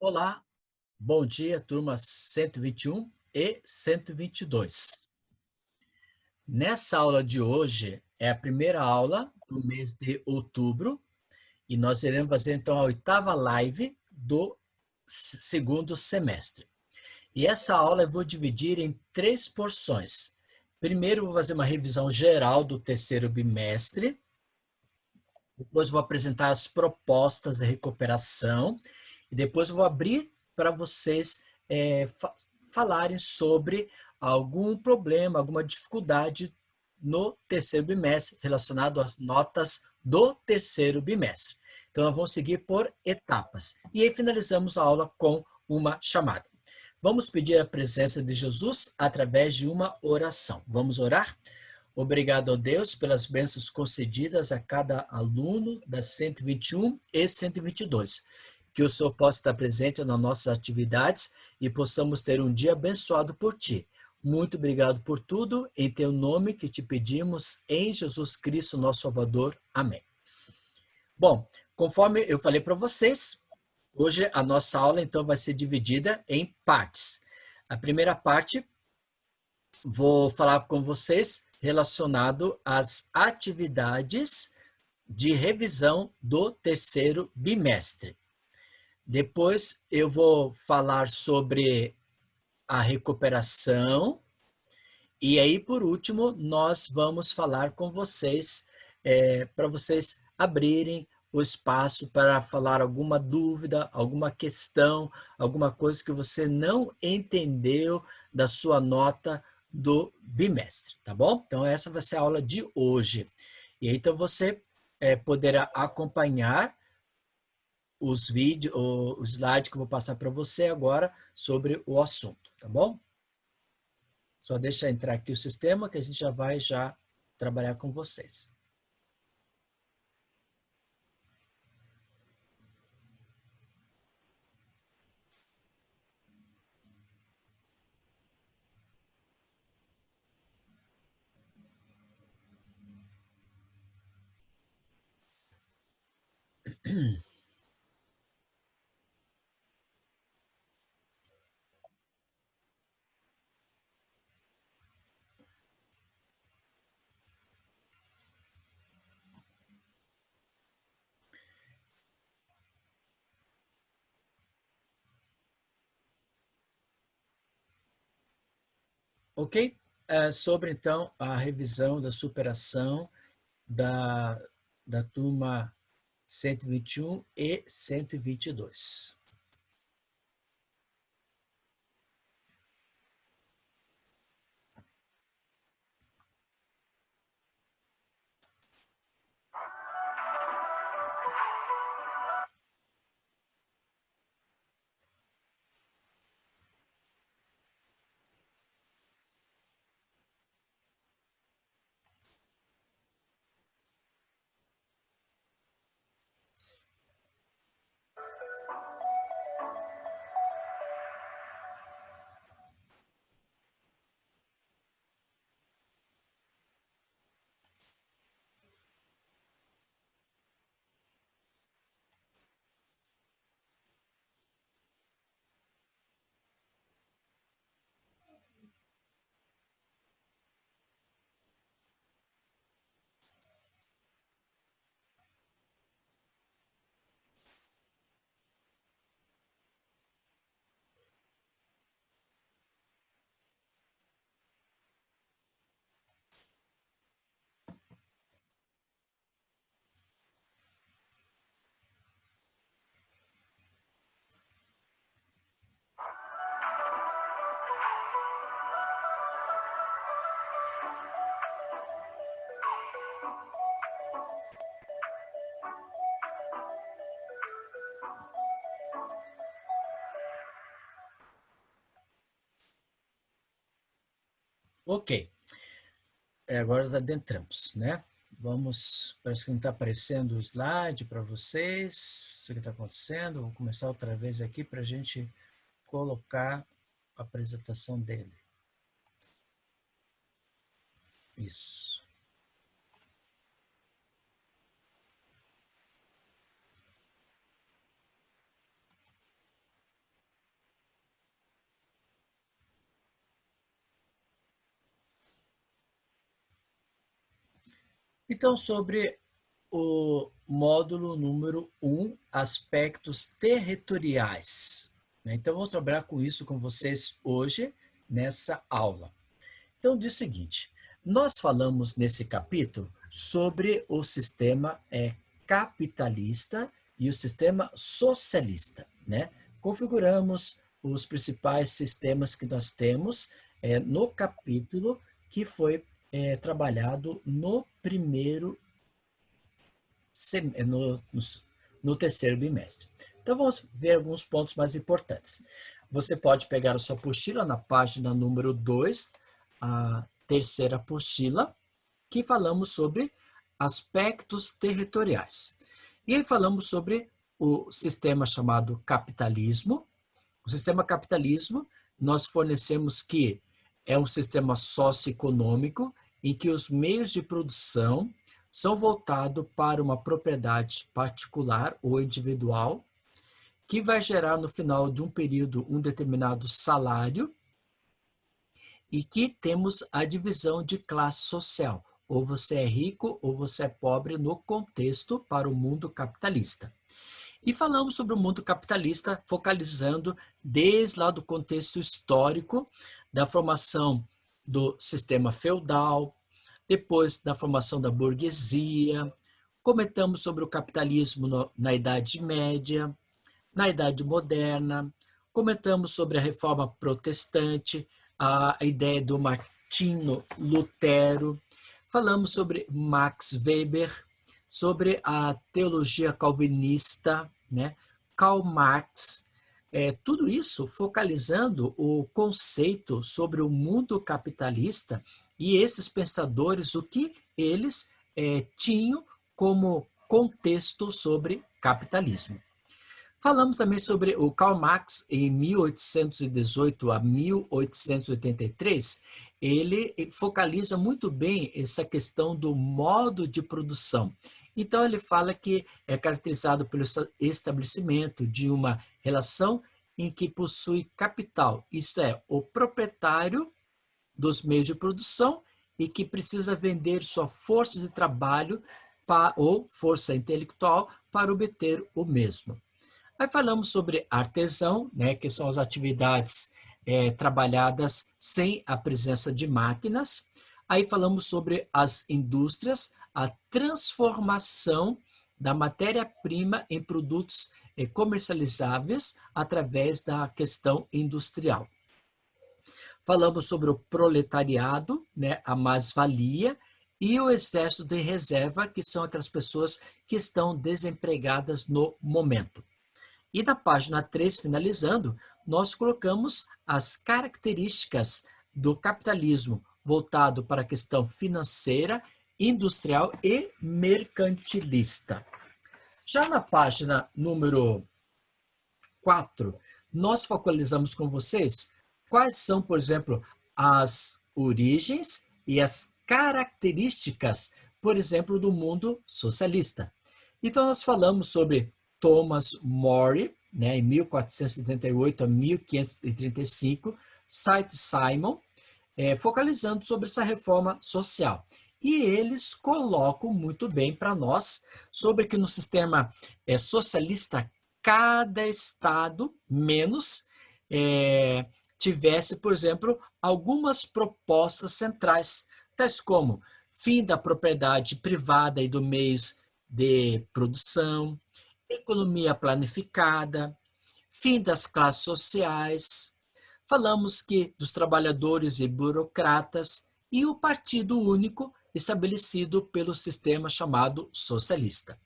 Olá, bom dia, turma 121 e 122. Nessa aula de hoje é a primeira aula do mês de outubro e nós iremos fazer então a oitava live do segundo semestre. E essa aula eu vou dividir em três porções. Primeiro, eu vou fazer uma revisão geral do terceiro bimestre. Depois, vou apresentar as propostas de recuperação. E depois, eu vou abrir para vocês falarem sobre algum problema, alguma dificuldade no terceiro bimestre relacionado às notas do terceiro bimestre. Então, nós vamos seguir por etapas. E aí, finalizamos a aula com uma chamada. Vamos pedir a presença de Jesus através de uma oração. Vamos orar? Obrigado a Deus pelas bênçãos concedidas a cada aluno das 121 e 122. Que o Senhor possa estar presente nas nossas atividades e possamos ter um dia abençoado por Ti. Muito obrigado por tudo, em Teu nome que te pedimos, em Jesus Cristo, nosso Salvador. Amém. Bom, conforme eu falei para vocês, hoje a nossa aula então vai ser dividida em partes. A primeira parte, vou falar com vocês relacionado às atividades de revisão do terceiro bimestre. Depois eu vou falar sobre a recuperação e aí, por último, nós vamos falar com vocês para vocês abrirem o espaço para falar alguma dúvida, alguma questão, alguma coisa que você não entendeu da sua nota do bimestre, tá bom? Então, essa vai ser a aula de hoje. E aí, então, você poderá acompanhar os vídeos, o slide que eu vou passar para você agora sobre o assunto, tá bom? Só deixa entrar aqui o sistema que a gente já vai trabalhar com vocês. Ok? Sobre, então, a revisão da superação da, da turma 121 e 122. Ok. Agora nós adentramos, né? Vamos, parece que não está aparecendo o slide para vocês. O que está acontecendo? Vou começar outra vez aqui para a gente colocar a apresentação dele. Isso. Então, sobre o módulo número 1, aspectos territoriais, né? Então, vamos trabalhar com isso com vocês hoje, nessa aula. Então, diz o seguinte, nós falamos nesse capítulo sobre o sistema capitalista e o sistema socialista, né? Configuramos os principais sistemas que nós temos no capítulo que foi trabalhado no primeiro no terceiro bimestre. Então, vamos ver alguns pontos mais importantes. Você pode pegar a sua apostila na página número 2, a terceira apostila, que falamos sobre aspectos territoriais. E aí falamos sobre o sistema chamado capitalismo. O sistema capitalismo, nós fornecemos que é um sistema socioeconômico em que os meios de produção são voltados para uma propriedade particular ou individual, que vai gerar no final de um período um determinado salário e que temos a divisão de classe social. Ou você é rico ou você é pobre no contexto para o mundo capitalista. E falamos sobre o mundo capitalista, focalizando desde lá do contexto histórico, da formação do sistema feudal, depois da formação da burguesia, comentamos sobre o capitalismo na Idade Média, na Idade Moderna, comentamos sobre a Reforma Protestante, a ideia do Martinho Lutero, falamos sobre Max Weber, sobre a teologia calvinista, né? Karl Marx, tudo isso focalizando o conceito sobre o mundo capitalista e esses pensadores, o que eles tinham como contexto sobre capitalismo. Falamos também sobre o Karl Marx, em 1818 a 1883, ele focaliza muito bem essa questão do modo de produção. Então, ele fala que é caracterizado pelo estabelecimento de uma relação em que possui capital, isto é, o proprietário dos meios de produção e que precisa vender sua força de trabalho ou força intelectual para obter o mesmo. Aí falamos sobre artesão, né, que são as atividades trabalhadas sem a presença de máquinas. Aí falamos sobre as indústrias, a transformação da matéria-prima em produtos comercializáveis através da questão industrial. Falamos sobre o proletariado, né, a mais-valia, e o exército de reserva, que são aquelas pessoas que estão desempregadas no momento. E na página 3, finalizando, nós colocamos as características do capitalismo voltado para a questão financeira, industrial e mercantilista. Já na página número 4, nós focalizamos com vocês quais são, por exemplo, as origens e as características, por exemplo, do mundo socialista. Então, nós falamos sobre Thomas More, né, em 1478 a 1535, Saint-Simon, focalizando sobre essa reforma social. E eles colocam muito bem para nós sobre que no sistema socialista, cada estado menos tivesse, por exemplo, algumas propostas centrais, tais como fim da propriedade privada e dos meios de produção, economia planificada, fim das classes sociais, falamos que dos trabalhadores e burocratas e o partido único estabelecido pelo sistema chamado socialista.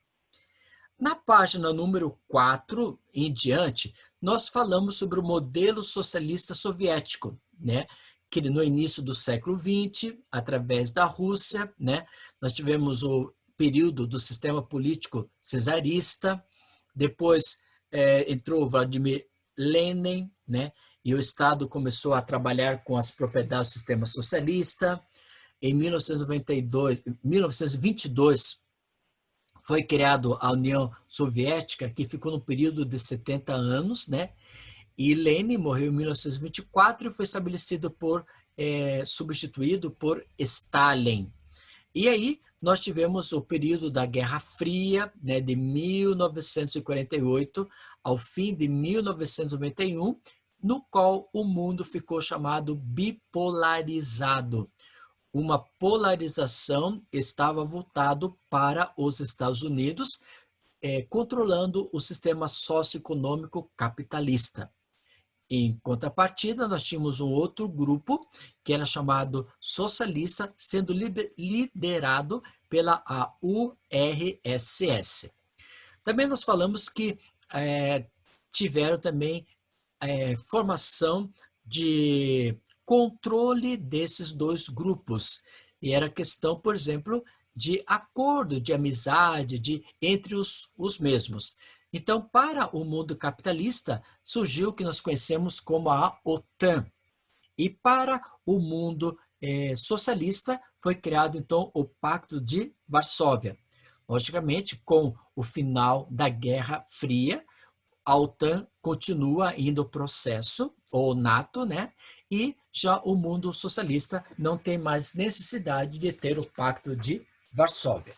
Na página número 4 em diante, nós falamos sobre o modelo socialista soviético, né? Que no início do século XX, através da Rússia, né? Nós tivemos o período do sistema político cesarista, depois entrou Vladimir Lenin, né? E o Estado começou a trabalhar com as propriedades do sistema socialista. Em 1922, foi criado a União Soviética, que ficou no período de 70 anos, né? E Lenin morreu em 1924 e foi estabelecido substituído por Stalin. E aí nós tivemos o período da Guerra Fria, né, de 1948 ao fim de 1991, no qual o mundo ficou chamado bipolarizado. Uma polarização estava voltado para os Estados Unidos, controlando o sistema socioeconômico capitalista. Em contrapartida, nós tínhamos um outro grupo, que era chamado socialista, sendo liderado pela URSS. Também nós falamos que tiveram também formação de controle desses dois grupos. E era questão, por exemplo, de acordo, de amizade, entre os mesmos. Então, para o mundo capitalista, surgiu o que nós conhecemos como a OTAN. E para o mundo socialista, foi criado, então, o Pacto de Varsóvia. Logicamente, com o final da Guerra Fria, a OTAN continua indo o processo, ou NATO, né? E já o mundo socialista não tem mais necessidade de ter o Pacto de Varsóvia.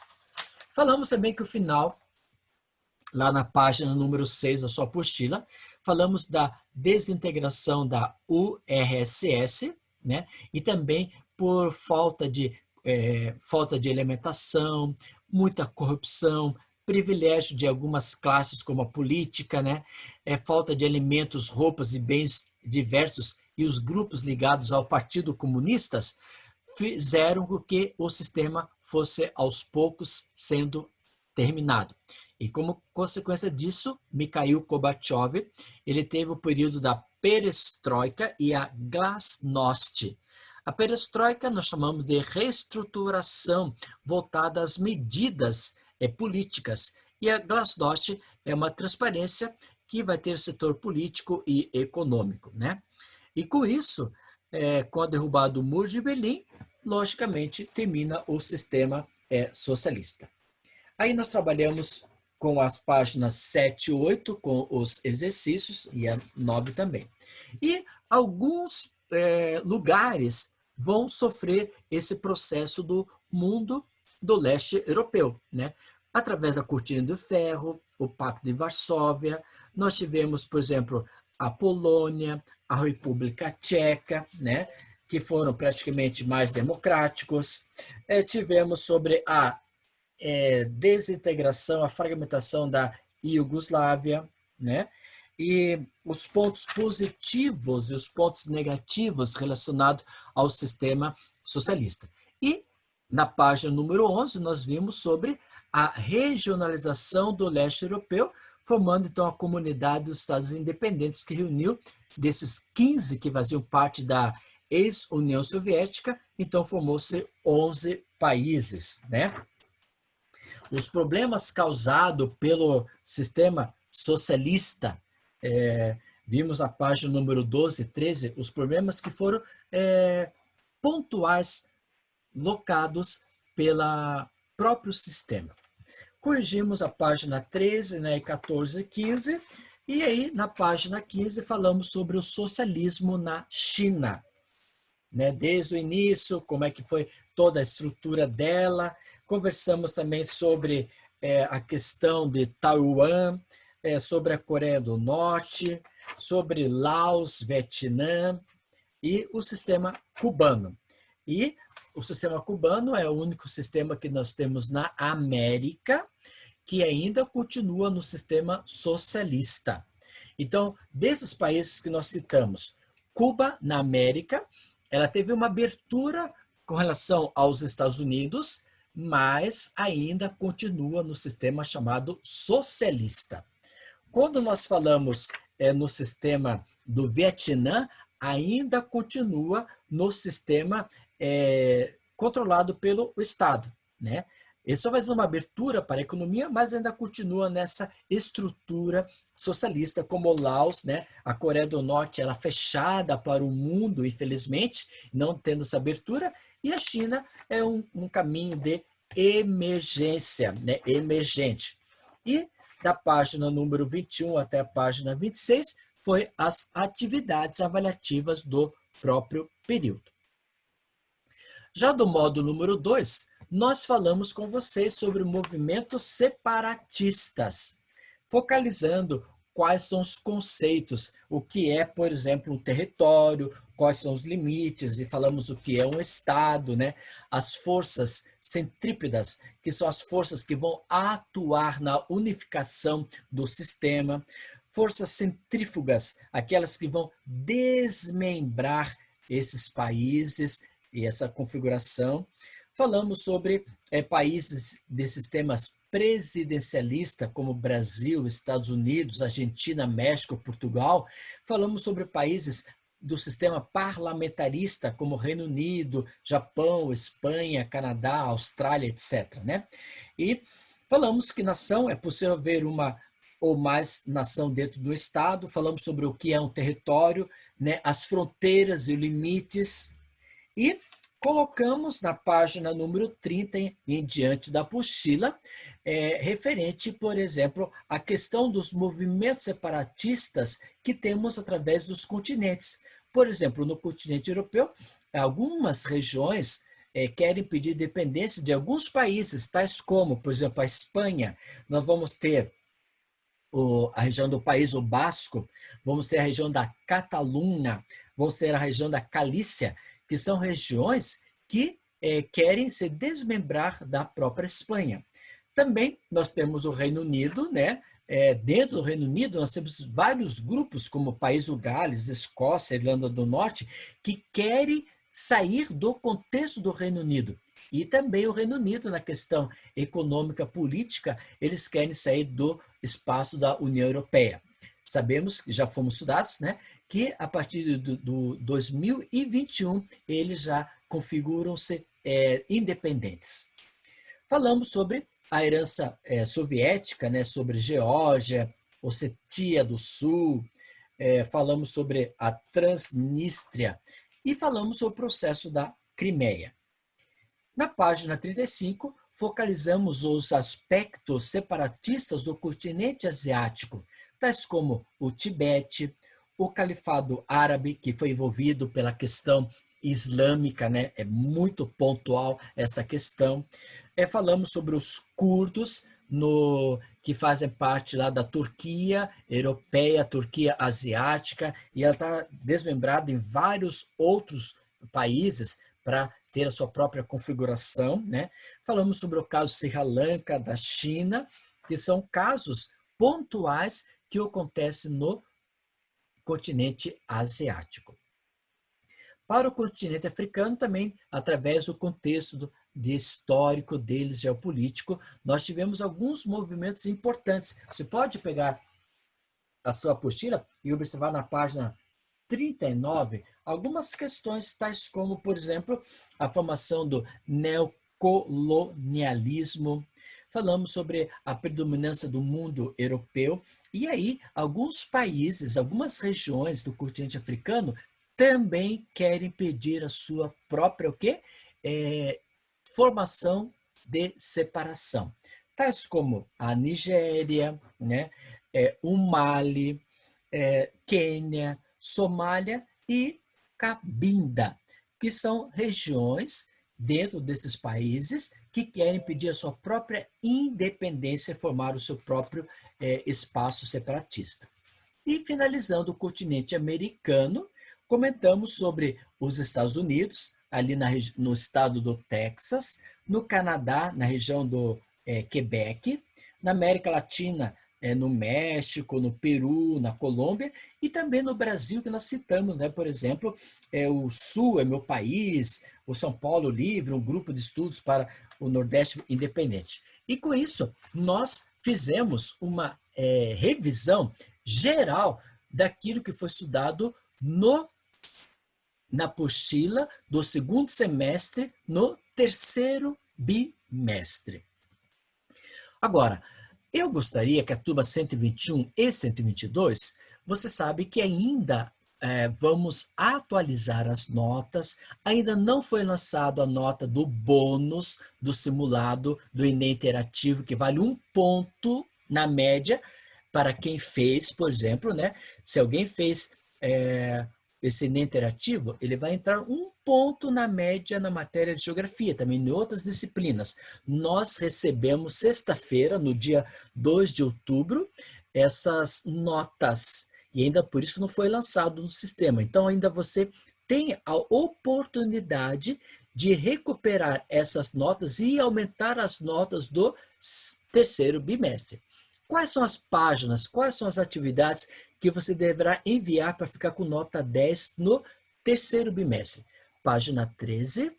Falamos também que o final, lá na página número 6 da sua apostila, falamos da desintegração da URSS, né? E também por falta de alimentação, muita corrupção, privilégio de algumas classes, como a política, né? Falta de alimentos, roupas e bens diversos, e os grupos ligados ao Partido Comunista fizeram com que o sistema fosse, aos poucos, sendo terminado. E como consequência disso, Mikhail Gorbachev, ele teve o período da perestroika e a glasnost. A perestroika nós chamamos de reestruturação voltada às medidas políticas, e a glasnost é uma transparência que vai ter setor político e econômico, né? E com isso, com a derrubada do Muro de Berlim, logicamente termina o sistema socialista. Aí nós trabalhamos com as páginas 7 e 8, com os exercícios, e a 9 também. E alguns lugares vão sofrer esse processo do mundo do leste europeu, né? Através da Cortina de Ferro, o Pacto de Varsóvia, nós tivemos, por exemplo, a Polônia, a República Tcheca, né? Que foram praticamente mais democráticos. Tivemos sobre a desintegração, a fragmentação da Iugoslávia, né? E os pontos positivos e os pontos negativos relacionados ao sistema socialista. E na página número 11, nós vimos sobre a regionalização do leste europeu, formando então a comunidade dos Estados Independentes, que reuniu desses 15 que faziam parte da ex-União Soviética, então formou-se 11 países, né? Os problemas causados pelo sistema socialista, vimos na página número 12 e 13, os problemas que foram pontuais, locados pelo próprio sistema. Corrigimos a página 13, né, 14 e 15, e aí na página 15 falamos sobre o socialismo na China, né, desde o início, como é que foi toda a estrutura dela. Conversamos também sobre a questão de Taiwan, sobre a Coreia do Norte, sobre Laos, Vietnã e o sistema cubano. E o sistema cubano é o único sistema que nós temos na América que ainda continua no sistema socialista. Então, desses países que nós citamos, Cuba, na América, ela teve uma abertura com relação aos Estados Unidos, mas ainda continua no sistema chamado socialista. Quando nós falamos no sistema do Vietnã, ainda continua no sistema controlado pelo Estado, né? Ele só vai fazer uma abertura para a economia, mas ainda continua nessa estrutura socialista, como o Laos, né? A Coreia do Norte, ela fechada para o mundo, infelizmente, não tendo essa abertura, e a China é um caminho de emergência, né? Emergente. E da página número 21 até a página 26, foi as atividades avaliativas do próprio período. Já do módulo número 2, nós falamos com vocês sobre movimentos separatistas, focalizando quais são os conceitos, o que é, por exemplo, um território, quais são os limites, e falamos o que é um Estado, né? As forças centrípedas, que são as forças que vão atuar na unificação do sistema, forças centrífugas, aquelas que vão desmembrar esses países e essa configuração. Falamos sobre países de sistemas presidencialista, como Brasil, Estados Unidos, Argentina, México, Portugal. Falamos sobre países do sistema parlamentarista, como Reino Unido, Japão, Espanha, Canadá, Austrália, etc. Né? E falamos que nação é possível haver uma ou mais nação dentro do Estado. Falamos sobre o que é um território, né? As fronteiras e limites. E colocamos na página número 30 em diante da apostila, referente, por exemplo, à questão dos movimentos separatistas que temos através dos continentes. Por exemplo, no continente europeu, algumas regiões querem pedir independência de alguns países, tais como, por exemplo, a Espanha. Nós vamos ter a região do País Basco, vamos ter a região da Catalunha, vamos ter a região da Galícia, que são regiões que querem se desmembrar da própria Espanha. Também nós temos o Reino Unido, né? Dentro do Reino Unido, nós temos vários grupos, como o País do Gales, Escócia, Irlanda do Norte, que querem sair do contexto do Reino Unido. E também o Reino Unido, na questão econômica, política, eles querem sair do espaço da União Europeia. Sabemos, já fomos estudados, né, que a partir do 2021 eles já configuram-se independentes. Falamos sobre a herança soviética, né, sobre Geórgia, Ossetia do Sul, falamos sobre a Transnistria e falamos sobre o processo da Crimeia. Na página 35, focalizamos os aspectos separatistas do continente asiático, tais como o Tibete, o Califado Árabe, que foi envolvido pela questão islâmica, né? É muito pontual essa questão. Falamos sobre os curdos, que fazem parte lá da Turquia europeia, Turquia asiática, e ela está desmembrada em vários outros países para ter a sua própria configuração, né? Falamos sobre o caso Sri Lanka, da China, que são casos pontuais que acontecem no continente asiático. Para o continente africano, também, através do contexto histórico deles, geopolítico, nós tivemos alguns movimentos importantes. Você pode pegar a sua apostila e observar na página 39 algumas questões tais como, por exemplo, a formação do neocolonialismo. Falamos sobre a predominância do mundo europeu e aí alguns países, algumas regiões do continente africano também querem pedir a sua própria o quê? Formação de separação, tais como a Nigéria, né? O Mali, Quênia, Somália e Cabinda, que são regiões dentro desses países que querem pedir a sua própria independência e formar o seu próprio espaço separatista. E finalizando o continente americano, comentamos sobre os Estados Unidos, ali no estado do Texas, no Canadá, na região do Quebec, na América Latina, no México, no Peru, na Colômbia, e também no Brasil, que nós citamos, né? Por exemplo, o Sul é meu país, o São Paulo Livre, um grupo de estudos para o Nordeste Independente. E com isso, nós fizemos uma revisão geral daquilo que foi estudado na apostila do segundo semestre, no terceiro bimestre. Agora, eu gostaria que a turma 121 e 122, você sabe que ainda vamos atualizar as notas, ainda não foi lançada a nota do bônus do simulado do Enem Interativo, que vale 1 ponto na média para quem fez, por exemplo, né? Se alguém fez esse Enem interativo, ele vai entrar um ponto na média na matéria de geografia, também em outras disciplinas. Nós recebemos sexta-feira, no dia 2 de outubro, essas notas, e ainda por isso não foi lançado no sistema. Então, ainda você tem a oportunidade de recuperar essas notas e aumentar as notas do terceiro bimestre. Quais são as páginas, quais são as atividades que você deverá enviar para ficar com nota 10 no terceiro bimestre? Página 13,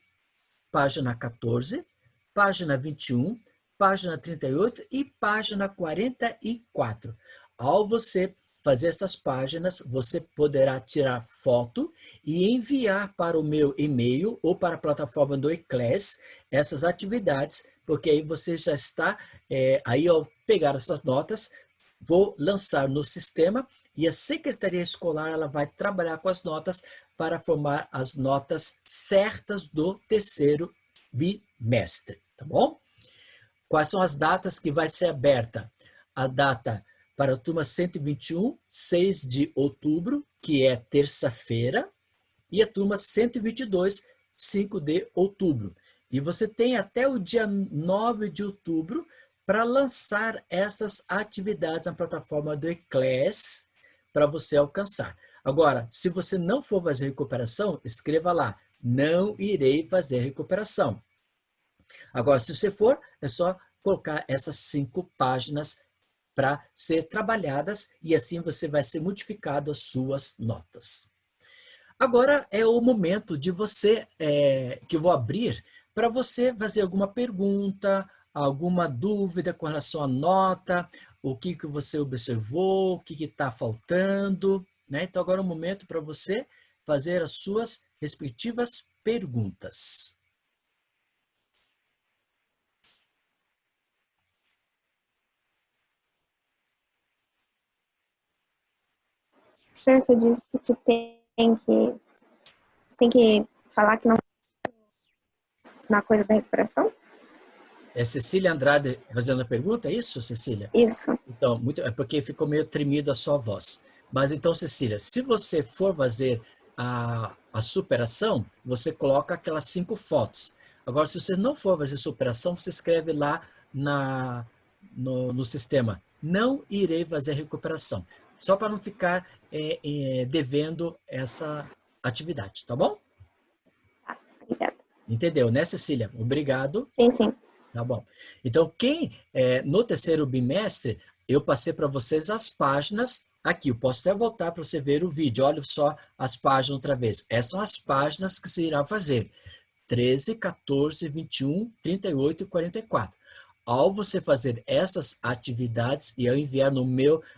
página 14, página 21, página 38 e página 44. Ao você fazer essas páginas, você poderá tirar foto e enviar para o meu e-mail ou para a plataforma do eClass essas atividades, porque aí você já está, aí ao pegar essas notas, vou lançar no sistema e a Secretaria Escolar ela vai trabalhar com as notas para formar as notas certas do terceiro bimestre, tá bom? Quais são as datas que vai ser aberta? A data para a turma 121, 6 de outubro, que é terça-feira, e a turma 122, 5 de outubro. E você tem até o dia 9 de outubro para lançar essas atividades na plataforma do eClass para você alcançar. Agora, se você não for fazer recuperação, escreva lá, não irei fazer recuperação. Agora, se você for, é só colocar essas 5 páginas para ser trabalhadas e assim você vai ser modificado as suas notas. Agora é o momento de você, que eu vou abrir, para você fazer alguma pergunta, alguma dúvida com relação à nota, o que você observou, o que está faltando, né? Então agora é o momento para você fazer as suas respectivas perguntas. Professor, você disse que tem que falar que não na coisa da recuperação? É Cecília Andrade fazendo a pergunta, é isso, Cecília? Isso. Então, é porque ficou meio tremido a sua voz. Mas então, Cecília, se você for fazer a superação, você coloca aquelas 5 fotos. Agora, se você não for fazer superação, você escreve lá no sistema, não irei fazer recuperação. Só para não ficar devendo essa atividade, tá bom? Tá, obrigada. Entendeu, né, Cecília? Obrigado. Sim, sim. Tá bom. Então, no terceiro bimestre, eu passei para vocês as páginas aqui. Eu posso até voltar para você ver o vídeo. Olha só as páginas outra vez. Essas são as páginas que você irá fazer. 13, 14, 21, 38 e 44. Ao você fazer essas atividades e ao enviar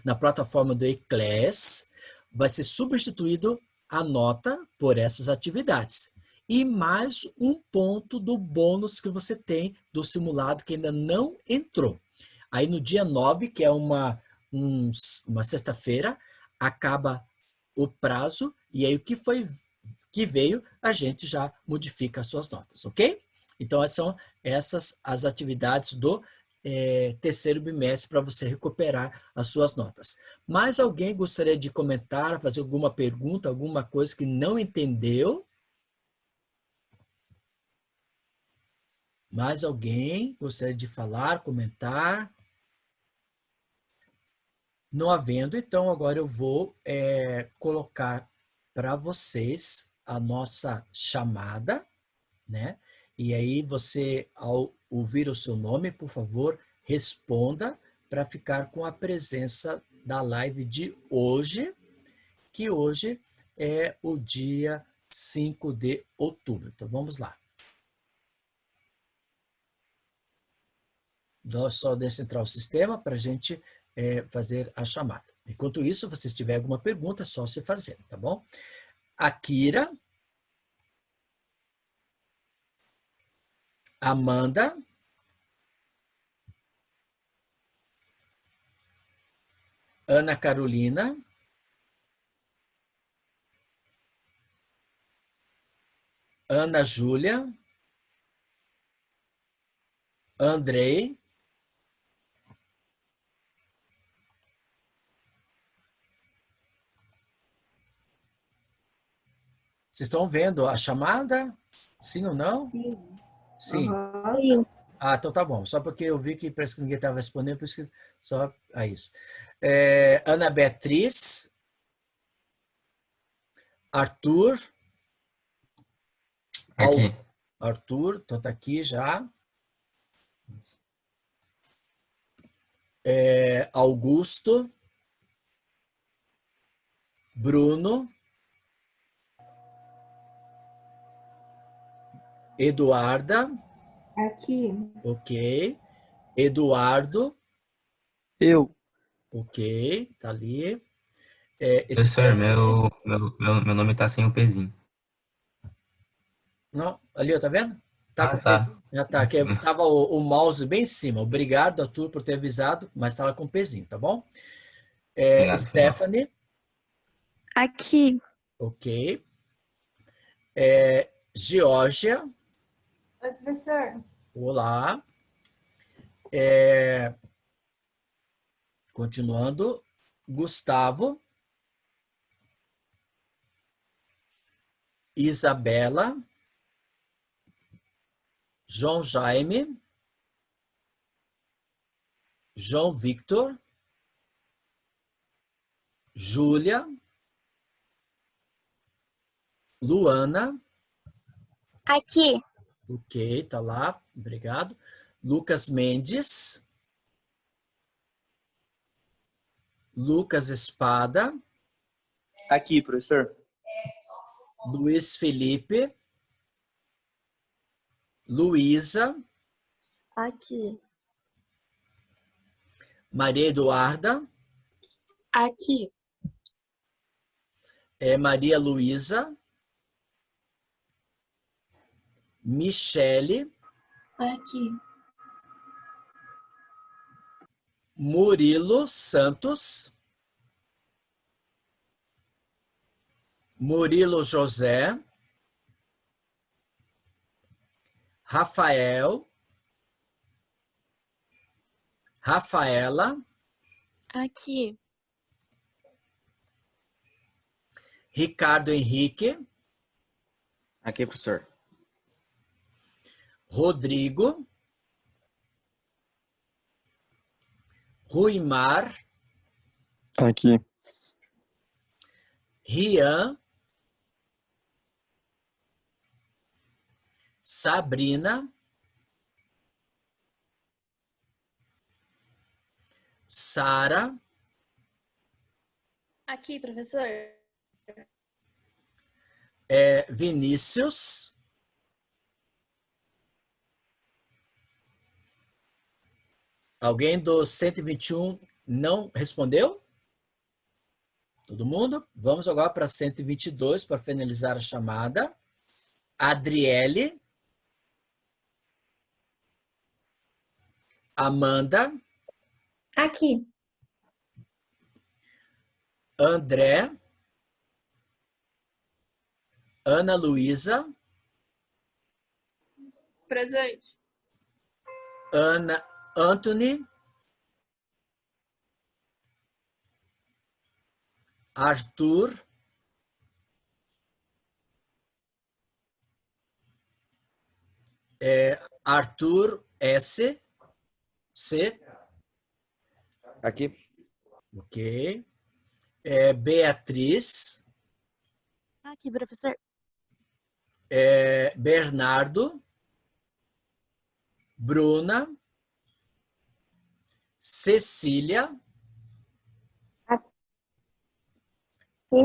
na plataforma do eClass, vai ser substituído a nota por essas atividades. E mais um ponto do bônus que você tem do simulado que ainda não entrou. Aí no dia 9, que é uma sexta-feira, acaba o prazo, e aí o que veio, a gente já modifica as suas notas, ok? Então, são essas as atividades do terceiro bimestre para você recuperar as suas notas. Mais alguém gostaria de comentar, fazer alguma pergunta, alguma coisa que não entendeu? Mais alguém gostaria de falar, comentar? Não havendo, então agora eu vou colocar para vocês a nossa chamada, né? E aí você, ao ouvir o seu nome, por favor, responda para ficar com a presença da live de hoje, que hoje é o dia 5 de outubro. Então vamos lá. Só deixa entrar o sistema para a gente fazer a chamada. Enquanto isso, se vocês tiverem alguma pergunta, é só se fazer, tá bom? Akira, Amanda, Ana Carolina, Ana Júlia, Andrei, Vocês estão vendo a chamada? Sim ou não? Sim. Sim. Sim. Ah, então tá bom. Só porque eu vi que parece que ninguém estava respondendo, por isso que só isso. Ana Beatriz, Arthur, Aqui. Arthur, então tá aqui já. Augusto, Bruno, Eduarda, Aqui. ok. Eduardo, Eu. ok, tá ali. Professor, Stephanie, meu nome tá sem o pezinho. não, ali, ó, tá vendo? Tá com Ah, tá. já tá, que tava o mouse bem em cima. Obrigado, Arthur, por ter avisado, mas estava com pezinho, tá bom? Obrigado, foi mal. Stephanie, Aqui. ok. Geórgia, Oi, professor. olá. Continuando. Gustavo, Isabela, João Jaime, João Victor, Júlia, Luana, Aqui. ok, tá lá, obrigado. Lucas Mendes, Lucas Espada, Aqui, professor. Luiz Felipe, Luísa, Aqui. Maria Eduarda, Aqui. Maria Luísa, Michele, Aqui. Murilo Santos, Murilo José, Rafael, Rafaela, Aqui. Ricardo Henrique, Aqui, professor. Rodrigo, Ruimar, Aqui. Rian, Sabrina, Sara, Aqui, professor. Vinícius, alguém do 121 não respondeu? Todo mundo? Vamos agora para 122 para finalizar a chamada. Adriele, Amanda, Aqui. André, Ana Luísa, Presente. Ana, Anthony, Arthur, Arthur S, C, Aqui. ok. Beatriz, Aqui, professor. Bernardo, Bruna, Cecília,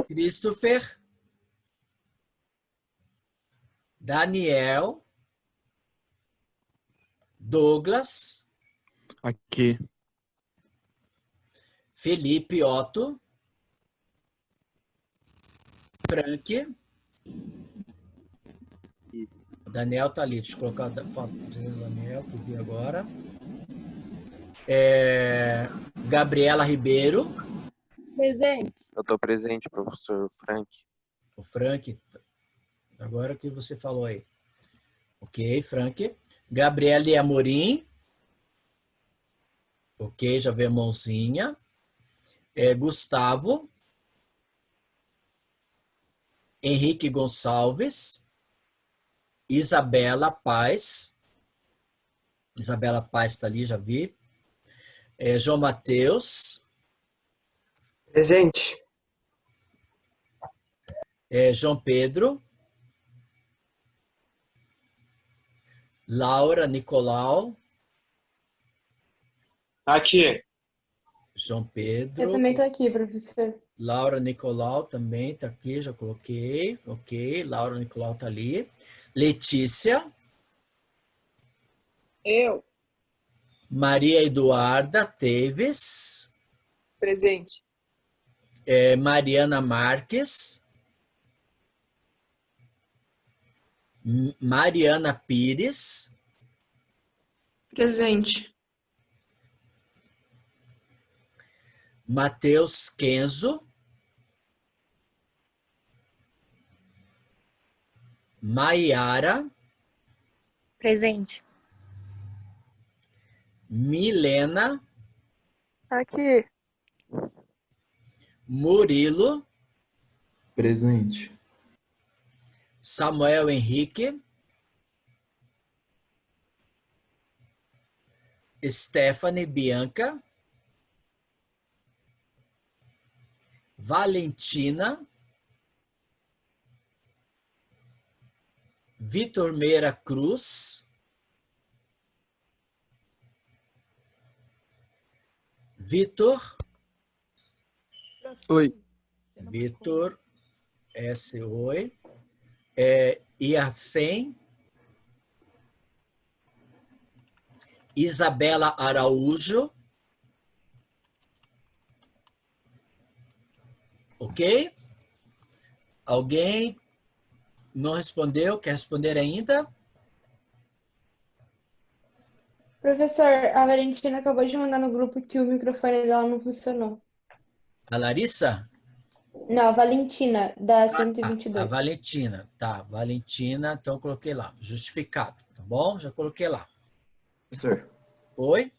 Christopher, Daniel, Douglas, Aqui. Felipe Otto, Frank, o Daniel tá ali, deixa eu colocar a foto do Daniel, que eu vi agora. Gabriela Ribeiro, Presente. Eu tô presente, professor Frank. o Frank, agora que você falou aí. Ok, Frank. Gabriele Amorim, ok, já veio a mãozinha. Gustavo, Henrique Gonçalves, Isabela Paz. Isabela Paz está ali, já vi. João Mateus. Presente. João Pedro. Laura Nicolau. Aqui. João Pedro. Eu também tô aqui, professor. Laura Nicolau também está aqui, já coloquei. Ok, Laura Nicolau está ali. Letícia. Eu. Maria Eduarda Teves. Presente. Mariana Marques. Mariana Pires. Presente. Matheus Kenzo. Maiara. Presente. Milena. Aqui. Murilo. Presente. Samuel Henrique. Stephanie Bianca. Valentina. Vitor Meira Cruz. Vitor. Oi. Vitor. Oi. Iacem. Isabela Araújo. Ok? Alguém não respondeu? Quer responder ainda? Professor, a Valentina acabou de mandar no grupo que o microfone dela não funcionou. A Larissa? Não, a Valentina, da A 122. Valentina. Tá, Valentina, então eu coloquei lá. Justificado, tá bom? Já coloquei lá. Professor, Oi?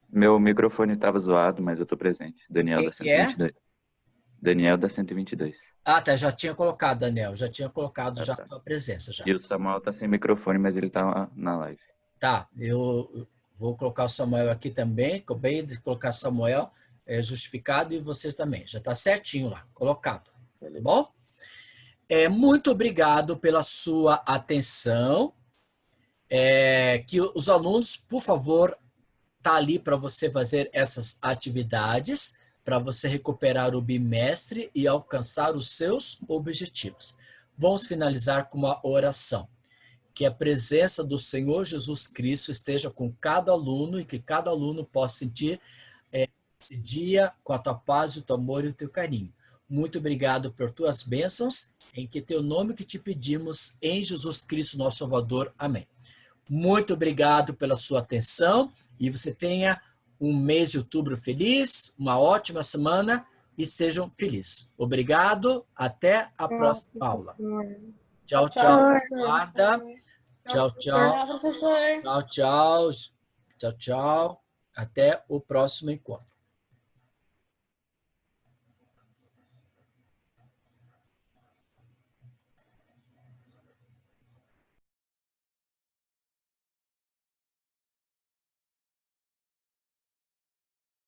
meu microfone estava zoado, mas eu estou presente. Daniel Quem da que é? 122. Daniel da 122. Ah, tá, já tinha colocado, Daniel. Já tinha colocado Ah, já tá. a tua presença. Já. E o Samuel tá sem microfone, mas ele tá na live. Tá, eu vou colocar o Samuel aqui também. Acabei de colocar Samuel justificado e você também. Já está certinho lá, colocado. Tá bom? Muito obrigado pela sua atenção. Que os alunos, por favor, tá ali para você fazer essas atividades, para você recuperar o bimestre e alcançar os seus objetivos. Vamos finalizar com uma oração. Que a presença do Senhor Jesus Cristo esteja com cada aluno e que cada aluno possa sentir esse dia com a tua paz, o teu amor e o teu carinho. Muito obrigado por tuas bênçãos, em que teu nome que te pedimos, em Jesus Cristo, nosso Salvador. Amém. Muito obrigado pela sua atenção e você tenha um mês de outubro feliz, uma ótima semana e sejam felizes. Obrigado, até a próxima aula. Tchau, tchau. Guarda. Tchau, tchau. professor. Tchau, tchau. Tchau, tchau. Até o próximo encontro.